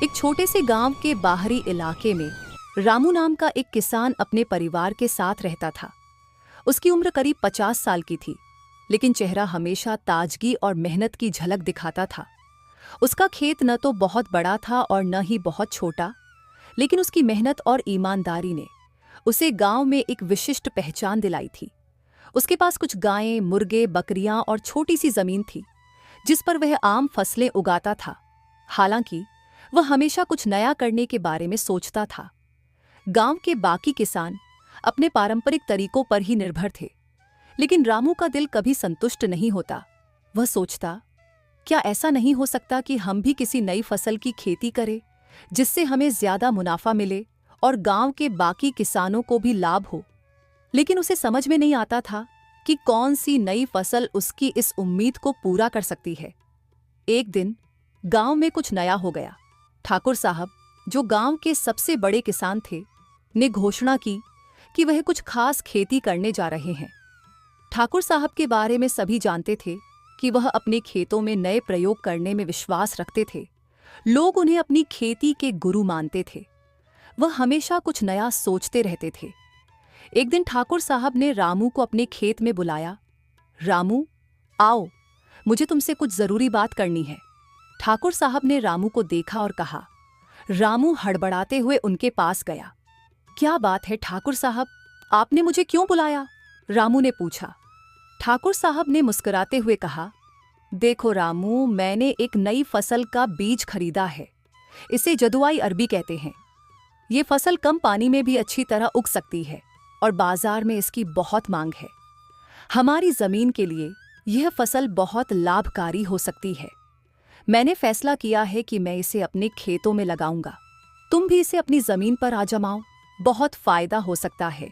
एक छोटे से गांव के बाहरी इलाके में रामू नाम का एक किसान अपने परिवार के साथ रहता था। उसकी उम्र करीब 50 साल की थी, लेकिन चेहरा हमेशा ताजगी और मेहनत की झलक दिखाता था। उसका खेत न तो बहुत बड़ा था और न ही बहुत छोटा, लेकिन उसकी मेहनत और ईमानदारी ने उसे गांव में एक विशिष्ट पहचान दिलाई थी। उसके पास कुछ गायें, मुर्गे, बकरियां और छोटी सी जमीन थी, जिस पर वह आम फसलें उगाता था। हालांकि वह हमेशा कुछ नया करने के बारे में सोचता था। गांव के बाकी किसान अपने पारंपरिक तरीकों पर ही निर्भर थे, लेकिन रामू का दिल कभी संतुष्ट नहीं होता। वह सोचता, क्या ऐसा नहीं हो सकता कि हम भी किसी नई फसल की खेती करें, जिससे हमें ज्यादा मुनाफा मिले और गांव के बाकी किसानों को भी लाभ हो। लेकिन उसे समझ में नहीं आता था कि कौन सी नई फसल उसकी इस उम्मीद को पूरा कर सकती है। एक दिन गांव में कुछ नया हो गया। ठाकुर साहब, जो गांव के सबसे बड़े किसान थे, ने घोषणा की कि वह कुछ खास खेती करने जा रहे हैं। ठाकुर साहब के बारे में सभी जानते थे कि वह अपने खेतों में नए प्रयोग करने में विश्वास रखते थे। लोग उन्हें अपनी खेती के गुरु मानते थे। वह हमेशा कुछ नया सोचते रहते थे। एक दिन ठाकुर साहब ने रामू को अपने खेत में बुलाया। रामू, आओ, मुझे तुमसे कुछ जरूरी बात करनी है। ठाकुर साहब ने रामू को देखा और कहा। रामू हड़बड़ाते हुए उनके पास गया। क्या बात है ठाकुर साहब, आपने मुझे क्यों बुलाया? रामू ने पूछा। ठाकुर साहब ने मुस्कुराते हुए कहा, देखो रामू, मैंने एक नई फसल का बीज खरीदा है। इसे जदुआई अरबी कहते हैं। ये फसल कम पानी में भी अच्छी तरह उग सकती है और बाजार में इसकी बहुत मांग है। हमारी जमीन के लिए यह फसल बहुत लाभकारी हो सकती है। मैंने फैसला किया है कि मैं इसे अपने खेतों में लगाऊंगा। तुम भी इसे अपनी जमीन पर आजमाओ, बहुत फायदा हो सकता है।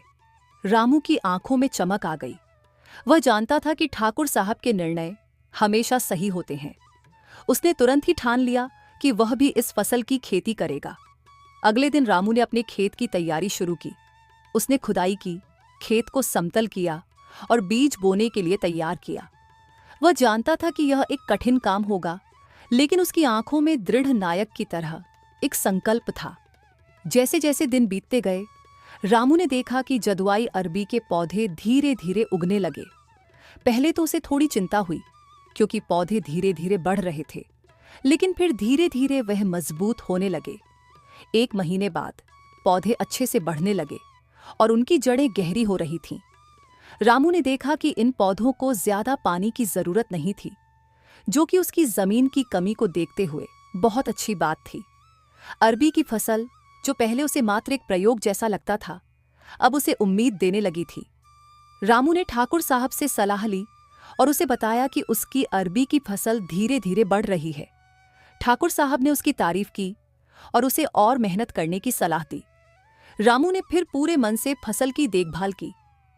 रामू की आंखों में चमक आ गई। वह जानता था कि ठाकुर साहब के निर्णय हमेशा सही होते हैं। उसने तुरंत ही ठान लिया कि वह भी इस फसल की खेती करेगा। अगले दिन रामू ने अपने खेत की तैयारी शुरू की। उसने खुदाई की, खेत को समतल किया और बीज बोने के लिए तैयार किया। वह जानता था कि यह एक कठिन काम होगा, लेकिन उसकी आंखों में दृढ़ नायक की तरह एक संकल्प था। जैसे जैसे दिन बीतते गए, रामू ने देखा कि जदुआई अरबी के पौधे धीरे धीरे उगने लगे। पहले तो उसे थोड़ी चिंता हुई, क्योंकि पौधे धीरे धीरे बढ़ रहे थे, लेकिन फिर धीरे धीरे वह मजबूत होने लगे। 1 महीने बाद पौधे अच्छे से बढ़ने लगे और उनकी जड़ें गहरी हो रही थीं। रामू ने देखा कि इन पौधों को ज्यादा पानी की जरूरत नहीं थी, जो कि उसकी जमीन की कमी को देखते हुए बहुत अच्छी बात थी। अरबी की फसल, जो पहले उसे मात्र एक प्रयोग जैसा लगता था, अब उसे उम्मीद देने लगी थी। रामू ने ठाकुर साहब से सलाह ली और उसे बताया कि उसकी अरबी की फसल धीरे धीरे बढ़ रही है। ठाकुर साहब ने उसकी तारीफ की और उसे और मेहनत करने की सलाह दी। रामू ने फिर पूरे मन से फसल की देखभाल की।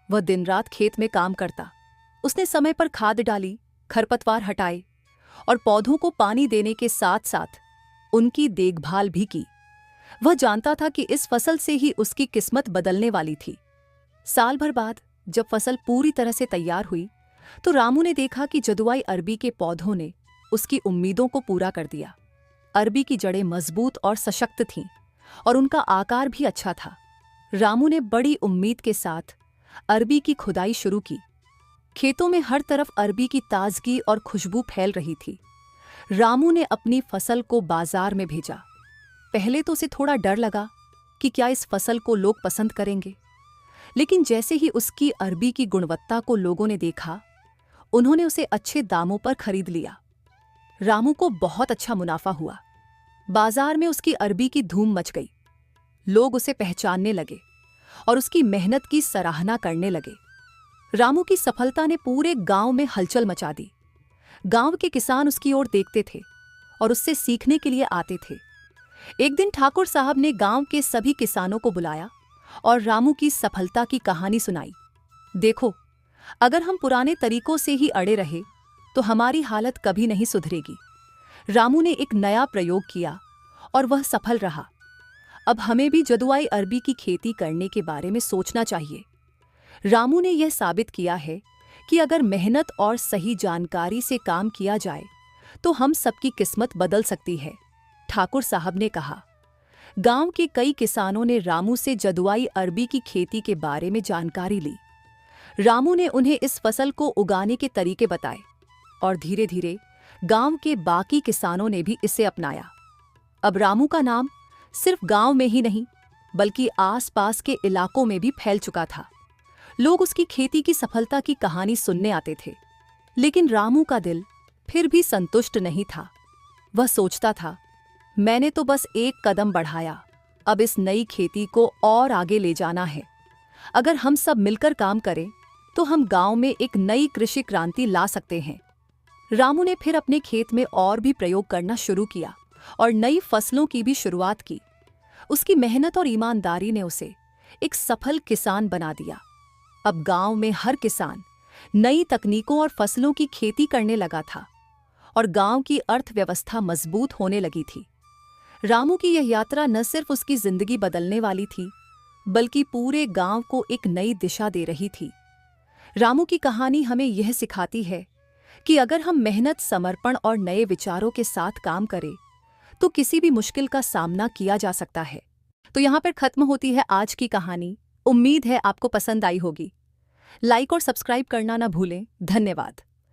वह दिन रात खेत में काम करता। उसने समय पर खाद डाली, खरपतवार हटाए और पौधों को पानी देने के साथ साथ उनकी देखभाल भी की। वह जानता था कि इस फसल से ही उसकी किस्मत बदलने वाली थी। साल भर बाद जब फसल पूरी तरह से तैयार हुई, तो रामू ने देखा कि जदुआई अरबी के पौधों ने उसकी उम्मीदों को पूरा कर दिया। अरबी की जड़ें मजबूत और सशक्त थीं और उनका आकार भी अच्छा था। रामू ने बड़ी उम्मीद के साथ अरबी की खुदाई शुरू की। खेतों में हर तरफ अरबी की ताजगी और खुशबू फैल रही थी। रामू ने अपनी फसल को बाजार में भेजा। पहले तो उसे थोड़ा डर लगा कि क्या इस फसल को लोग पसंद करेंगे, लेकिन जैसे ही उसकी अरबी की गुणवत्ता को लोगों ने देखा, उन्होंने उसे अच्छे दामों पर खरीद लिया। रामू को बहुत अच्छा मुनाफा हुआ। बाजार में उसकी अरबी की धूम मच गई। लोग उसे पहचानने लगे और उसकी मेहनत की सराहना करने लगे। रामू की सफलता ने पूरे गांव में हलचल मचा दी। गांव के किसान उसकी ओर देखते थे और उससे सीखने के लिए आते थे। एक दिन ठाकुर साहब ने गांव के सभी किसानों को बुलाया और रामू की सफलता की कहानी सुनाई। देखो, अगर हम पुराने तरीकों से ही अड़े रहे तो हमारी हालत कभी नहीं सुधरेगी। रामू ने एक नया प्रयोग किया और वह सफल रहा। अब हमें भी जदुआई अरबी की खेती करने के बारे में सोचना चाहिए। रामू ने यह साबित किया है कि अगर मेहनत और सही जानकारी से काम किया जाए तो हम सबकी किस्मत बदल सकती है, ठाकुर साहब ने कहा। गांव के कई किसानों ने रामू से जदुआई अरबी की खेती के बारे में जानकारी ली। रामू ने उन्हें इस फसल को उगाने के तरीके बताए और धीरे धीरे गांव के बाकी किसानों ने भी इसे अपनाया। अब रामू का नाम सिर्फ गांव में ही नहीं बल्कि आसपास के इलाकों में भी फैल चुका था। लोग उसकी खेती की सफलता की कहानी सुनने आते थे, लेकिन रामू का दिल फिर भी संतुष्ट नहीं था। वह सोचता था, मैंने तो बस एक कदम बढ़ाया, अब इस नई खेती को और आगे ले जाना है। अगर हम सब मिलकर काम करें तो हम गांव में एक नई कृषि क्रांति ला सकते हैं। रामू ने फिर अपने खेत में और भी प्रयोग करना शुरू किया और नई फसलों की भी शुरुआत की। उसकी मेहनत और ईमानदारी ने उसे एक सफल किसान बना दिया। अब गांव में हर किसान नई तकनीकों और फसलों की खेती करने लगा था और गांव की अर्थव्यवस्था मजबूत होने लगी थी। रामू की यह यात्रा न सिर्फ उसकी जिंदगी बदलने वाली थी बल्कि पूरे गांव को एक नई दिशा दे रही थी। रामू की कहानी हमें यह सिखाती है कि अगर हम मेहनत, समर्पण और नए विचारों के साथ काम करें तो किसी भी मुश्किल का सामना किया जा सकता है। तो यहाँ पर खत्म होती है आज की कहानी। उम्मीद है आपको पसंद आई होगी। लाइक और सब्सक्राइब करना ना भूलें। धन्यवाद।